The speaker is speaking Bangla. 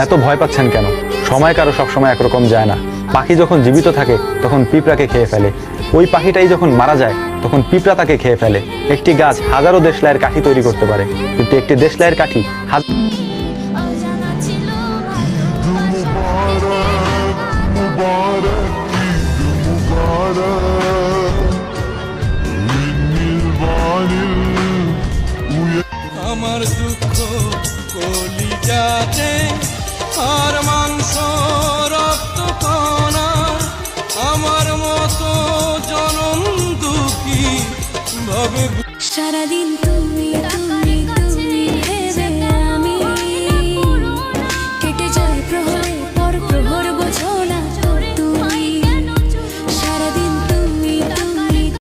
এত ভয় পাচ্ছেন কেন? সময় কারো সবসময় একরকম যায় না। পাখি যখন জীবিত থাকে তখন পিঁপড়াকে খেয়ে ফেলে, ওই পাখিটাই যখন মারা যায় তখন পিঁপড়া তাকে খেয়ে ফেলে। একটি গাছ হাজারো দেশলাইয়ের কাঠি তৈরি করতে পারে, কিন্তু একটি দেশলাইয়ের কাঠি আমার দুঃখ কলিজাতে আর মাংস রক্ত কণা, আমার মতো জনম দুঃখী ভাবে সারাদিন তুমি